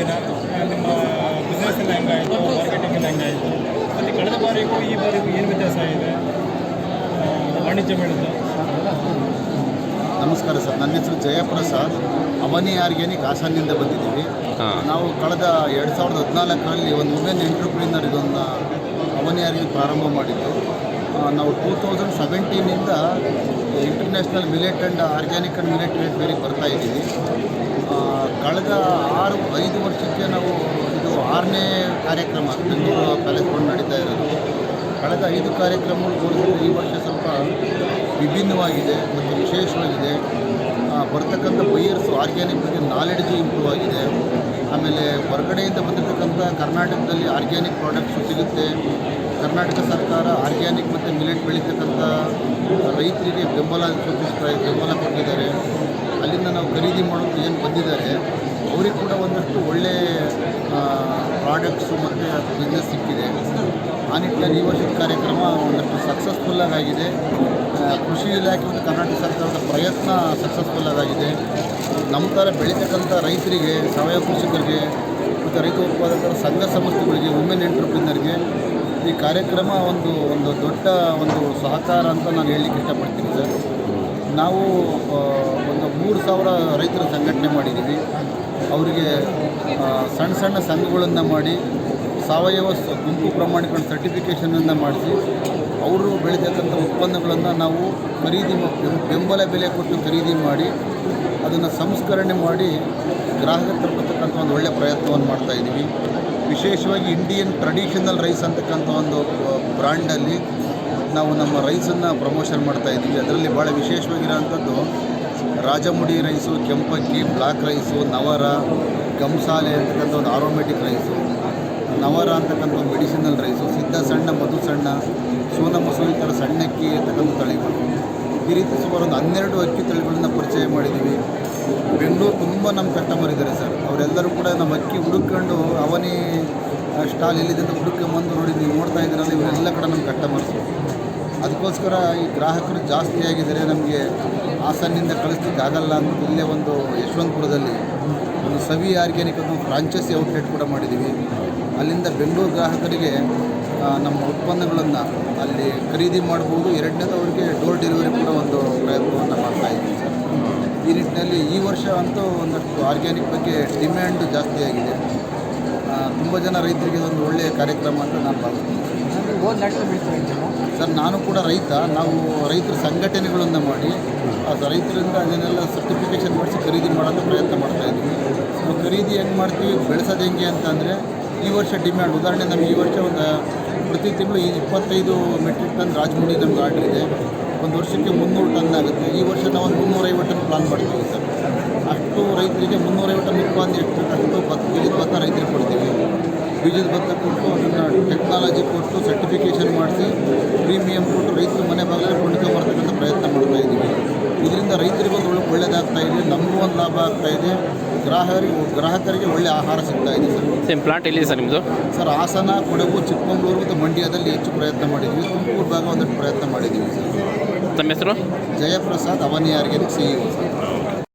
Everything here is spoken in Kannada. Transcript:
ಇದ್ದೀರಾ, ನಿಮ್ಮ ಬಿಸ್ನೆಸ್ ಎಲ್ಲ ಹೆಂಗಾಯಿತು, ಮಾರ್ಕೆಟಿಂಗ್ ಎಲ್ಲ ಹೆಂಗಾಯಿತು, ಮತ್ತು ಕಳೆದ ಬಾರಿಗೂ ಈ ಬಾರಿಗೂ ಏನು ವ್ಯತ್ಯಾಸ ಇದೆ ವಾಣಿಜ್ಯ ಮೇಳದ? ನಮಸ್ಕಾರ ಸರ್, ನನ್ನ ಹೆಸರು ಜಯಪ್ರಸಾದ್. ಅವನಿ ಆರ್ಗ್ಯಾನಿಕ್ ಹಾಸನಿಂದ ಬಂದಿದ್ದೀವಿ. ನಾವು ಕಳೆದ 2014ರಲ್ಲಿ ಒಂದು ವುಮೆನ್ ಎಂಟ್ರಪ್ರಿನರ್ ಇದೊಂದು ಅವನಿ ಆರ್ಗ್ಯಾನಿಕ್ ಪ್ರಾರಂಭ ಮಾಡಿದ್ದು. ನಾವು 2017ಇಂದ international millet and organic and millet trade ಫೇರಿಗೆ ಬರ್ತಾಯಿದ್ದೀವಿ. ಕಳೆದ 5 ವರ್ಷಕ್ಕೆ ನಾವು ಇದು 6ನೇ ಕಾರ್ಯಕ್ರಮ ಬೆಂಗಳೂರು ಪ್ಯಾಲೇಸ್ ಕೊಂಡು ನಡೀತಾ ಇರೋದು. ಕಳೆದ 5 ಕಾರ್ಯಕ್ರಮಗಳು ಹೋಲಿಸಿದ್ರೆ ಈ ವರ್ಷ ಸ್ವಲ್ಪ ವಿಭಿನ್ನವಾಗಿದೆ ಮತ್ತು ವಿಶೇಷವಾಗಿದೆ. ಬರ್ತಕ್ಕಂಥ ಬೈಯರ್ಸು ಆರ್ಗ್ಯಾನಿಕ್ ಬಗ್ಗೆ ನಾಲೆಡ್ಜು ಇಂಪ್ರೂವ್ ಆಗಿದೆ. ಆಮೇಲೆ ಹೊರಗಡೆಯಿಂದ ಬಂದಿರತಕ್ಕಂಥ ಕರ್ನಾಟಕದಲ್ಲಿ ಆರ್ಗ್ಯಾನಿಕ್ ಪ್ರಾಡಕ್ಟ್ಸು ಸಿಗುತ್ತೆ. ಕರ್ನಾಟಕ ಸರ್ಕಾರ ಆರ್ಗ್ಯಾನಿಕ್ ಮತ್ತು ಮಿಲೆಟ್ ಬೆಳೀತಕ್ಕಂಥ ರೈತರಿಗೆ ಬೆಂಬಲ ಕೊಟ್ಟಿದ್ದಾರೆ. ಅಲ್ಲಿಂದ ನಾವು ಖರೀದಿ ಮಾಡೋದು ಏನು ಬಂದಿದ್ದಾರೆ ಅವ್ರಿಗೆ ಕೂಡ ಒಂದಷ್ಟು ಒಳ್ಳೆಯ ಪ್ರಾಡಕ್ಟ್ಸು ಮತ್ತು ಬಿಸ್ನೆಸ್ ಸಿಕ್ಕಿದೆ. ಆ ನಿಟ್ಟಿನಲ್ಲಿ ಈ ವರ್ಷದ ಕಾರ್ಯಕ್ರಮ ಒಂದಷ್ಟು ಸಕ್ಸಸ್ಫುಲ್ಲಾಗಿದೆ. ಕೃಷಿ ಇಲಾಖೆ ಮತ್ತು ಕರ್ನಾಟಕ ಸರ್ಕಾರದ ಪ್ರಯತ್ನ ಸಕ್ಸಸ್ಫುಲ್ಲಾಗಿದೆ. ನಮ್ಮ ಥರ ಬೆಳೀತಕ್ಕಂಥ ರೈತರಿಗೆ, ಸಾವಯವ ಕೃಷಿಕರಿಗೆ ಮತ್ತು ರೈತ ಉತ್ಪಾದಕರ ಸಂಘ ಸಂಸ್ಥೆಗಳಿಗೆ, ವುಮೆನ್ ಎಂಟ್ರಪ್ರಿನರ್ಗೆ ಈ ಕಾರ್ಯಕ್ರಮ ಒಂದು ದೊಡ್ಡ ಒಂದು ಸಹಕಾರ ಅಂತ ನಾನು ಹೇಳಲಿಕ್ಕೆ ಇಷ್ಟಪಡ್ತೀನಿ ಸರ್. ನಾವು ಒಂದು 3000 ರೈತರ ಸಂಘಟನೆ ಮಾಡಿದ್ದೀವಿ. ಅವರಿಗೆ ಸಣ್ಣ ಸಣ್ಣ ಸಂಘಗಳನ್ನು ಮಾಡಿ ಸಾವಯವ ಗುಂಪು ಪ್ರಮಾಣೀಕರಣ ಸರ್ಟಿಫಿಕೇಷನನ್ನು ಮಾಡಿಸಿ ಅವರು ಬೆಳೀತಕ್ಕಂಥ ಉತ್ಪನ್ನಗಳನ್ನು ನಾವು ಬೆಂಬಲ ಬೆಲೆ ಕೊಟ್ಟು ಖರೀದಿ ಮಾಡಿ ಅದನ್ನು ಸಂಸ್ಕರಣೆ ಮಾಡಿ ಗ್ರಾಹಕರು ತಲುಪತಕ್ಕಂಥ ಒಂದು ಒಳ್ಳೆಯ ಪ್ರಯತ್ನವನ್ನು ಮಾಡ್ತಾಯಿದ್ದೀವಿ. ವಿಶೇಷವಾಗಿ ಇಂಡಿಯನ್ ಟ್ರೆಡಿಷನಲ್ ರೈಸ್ ಅಂತಕ್ಕಂಥ ಒಂದು ಬ್ರ್ಯಾಂಡಲ್ಲಿ ನಾವು ನಮ್ಮ ರೈಸನ್ನು ಪ್ರಮೋಷನ್ ಮಾಡ್ತಾಯಿದ್ದೀವಿ. ಅದರಲ್ಲಿ ಭಾಳ ವಿಶೇಷವಾಗಿರೋಂಥದ್ದು ರಾಜಮುಡಿ ರೈಸು, ಕೆಂಪಕ್ಕಿ, ಬ್ಲ್ಯಾಕ್ ರೈಸು, ನವರ, ಗಮ್ಸಾಲೆ ಅಂತಕ್ಕಂಥ ಒಂದು ಆರೋಮೆಟಿಕ್ ರೈಸು, ನವರ ಅಂತಕ್ಕಂಥ ಒಂದು ಮೆಡಿಸಿನಲ್ ರೈಸು, ಸಿದ್ಧ ಸಣ್ಣ, ಮಧು ಸಣ್ಣ, ಸೋನ ಮಸೂರಿ ಥರ ಸಣ್ಣಕ್ಕಿ ಅಂತಕ್ಕಂಥ ತಳಿಗಳು. ಈ ರೀತಿ ಸುಮಾರು ಒಂದು 12 ಅಕ್ಕಿ ತಳಿಗಳನ್ನ ಪರಿಚಯ ಮಾಡಿದ್ದೀವಿ. ಬೆಂಗಳೂರು ತುಂಬ ನಮ್ಮ ಕಸ್ಟಮರ್ ಇದ್ದಾರೆ ಸರ್. ಅವರೆಲ್ಲರೂ ಕೂಡ ನಮ್ಮ ಅಕ್ಕಿ ಹುಡುಕೊಂಡು ಅವನಿ ಸ್ಟಾಲ್ ಎಲ್ಲಿದೆ ಅಂತ ಹುಡುಕೊಂಬಂದು ನೋಡಿ, ನೀವು ನೋಡ್ತಾ ಇದ್ದೀರಲ್ಲ, ಇವರೆಲ್ಲ ಕಡೆ ನಮ್ಮ ಕಸ್ಟಮರ್ಸು. ಅದಕ್ಕೋಸ್ಕರ ಈ ಗ್ರಾಹಕರು ಜಾಸ್ತಿ ಆಗಿದ್ದಾರೆ. ನಮಗೆ ಹಾಸನಿಂದ ಕಳಿಸ್ಲಿಕ್ಕೆ ಆಗಲ್ಲ ಅಂತ ಇಲ್ಲೇ ಒಂದು ಯಶವಂತಪುರದಲ್ಲಿ ಒಂದು ಸವಿ ಆರ್ಗ್ಯಾನಿಕ್ ಒಂದು ಫ್ರಾಂಚೈಸಿ ಔಟ್ಲೆಟ್ ಕೂಡ ಮಾಡಿದ್ದೀವಿ. ಅಲ್ಲಿಂದ ಬೆಂಗಳೂರು ಗ್ರಾಹಕರಿಗೆ ನಮ್ಮ ಉತ್ಪನ್ನಗಳನ್ನು ಅಲ್ಲಿ ಖರೀದಿ ಮಾಡ್ಬೋದು. ಎರಡನೇದು ಅವರಿಗೆ ಡೋರ್ ಡೆಲಿವರಿ ಕೂಡ ಒಂದು ಪ್ರಯತ್ನವನ್ನು ಮಾಡ್ತಾಯಿದ್ದೀವಿ ಸರ್. ಈ ನಿಟ್ಟಿನಲ್ಲಿ ಈ ವರ್ಷ ಅಂತೂ ಒಂದಷ್ಟು ಆರ್ಗ್ಯಾನಿಕ್ ಬಗ್ಗೆ ಡಿಮ್ಯಾಂಡ್ ಜಾಸ್ತಿ ಆಗಿದೆ. ತುಂಬ ಜನ ರೈತರಿಗೆ ಒಂದು ಒಳ್ಳೆಯ ಕಾರ್ಯಕ್ರಮ ಅಂತ ನಾನು ಭಾವಿಸ್ತೀನಿ ಸರ್. ನಾನು ಕೂಡ ರೈತ. ನಾವು ರೈತರ ಸಂಘಟನೆಗಳನ್ನು ಮಾಡಿ ರೈತರಿಂದ ಅದನ್ನೆಲ್ಲ ಸರ್ಟಿಫಿಕೇಷನ್ ಮಾಡಿಸಿ ಖರೀದಿ ಮಾಡೋದು ಪ್ರಯತ್ನ ಮಾಡ್ತಾಯಿದ್ದೀವಿ. ನಾವು ಖರೀದಿ ಹೆಂಗೆ ಮಾಡ್ತೀವಿ, ಬೆಳೆಸೋದು ಹೆಂಗೆ ಅಂತಂದರೆ ಈ ವರ್ಷ ಡಿಮ್ಯಾಂಡ್. ಉದಾಹರಣೆ ನಮಗೆ ಈ ವರ್ಷ ಒಂದು ಪ್ರತಿ ತಿಂಗಳು 25 ಮೆಟ್ರಿಕ್ ಟನ್ ರಾಜಮುಡಿ ನಮ್ಗೆ ಆರ್ಡ್ರ್ ಇದೆ. ಒಂದು ವರ್ಷಕ್ಕೆ 300 ಟನ್ ಆಗುತ್ತೆ. ಈ ವರ್ಷ ನಾವು ಒಂದು 350 ಟನ್ ಪ್ಲಾನ್ ಮಾಡ್ತೀವಿ ಸರ್. ಅಷ್ಟು ರೈತರಿಗೆ 350 ಟನ್ ಉತ್ಪಾದನೆ ಎಷ್ಟು ಅಷ್ಟು ಬೀಜದ ಭತ್ತ ರೈತರಿಗೆ ಕೊಡ್ತೀವಿ. ಬೀಜದ ಭತ್ತ ಕೊಟ್ಟು ಅದನ್ನು ಟೆಕ್ನಾಲಜಿ ಕೊಟ್ಟು ಸರ್ಟಿಫಿಕೇಷನ್ ಮಾಡಿಸಿ ಪ್ರೀಮಿಯಂ ಕೊಟ್ಟು ರೈತರು ಮನೆ ಬಾಗಿಲಲ್ಲಿ ಕೊಂಡ್ಕೊಂಬರ್ತಕ್ಕಂಥ ಪ್ರಯತ್ನ ಮಾಡ್ತಾಯಿದ್ದೀವಿ. ಇದರಿಂದ ರೈತರಿಗೆ ಒಂದು ಒಳ್ಳೆಯದಾಗ್ತಾಯಿದೆ, ನಮಗೂ ಒಂದು ಲಾಭ ಆಗ್ತಾಯಿದೆ, ಗ್ರಾಹಕರಿಗೆ ಒಳ್ಳೆಯ ಆಹಾರ ಸಿಗ್ತಾಯಿದೆ ಸರ್. ಸೇಮ್ ಪ್ಲಾಟ್ ಎಲ್ಲಿ ಸರ್ ನಿಮ್ಮದು? ಸರ್ ಹಾಸನ, ಕೊಡಗು, ಚಿಕ್ಕಮಗಳೂರು ಮತ್ತು ಮಂಡ್ಯದಲ್ಲಿ ಹೆಚ್ಚು ಪ್ರಯತ್ನ ಮಾಡಿದ್ವಿ. ತುಮಕೂರು ಭಾಗ ಒಂದಷ್ಟು ಪ್ರಯತ್ನ ಮಾಡಿದ್ದೀವಿ ಸರ್. ತಮ್ಮ ಹೆಸರು? ಜಯಪ್ರಸಾದ್, ಅವನಿ ಆರ್ಗ್ಯಾನಿಕ್ CEO ಸರ್.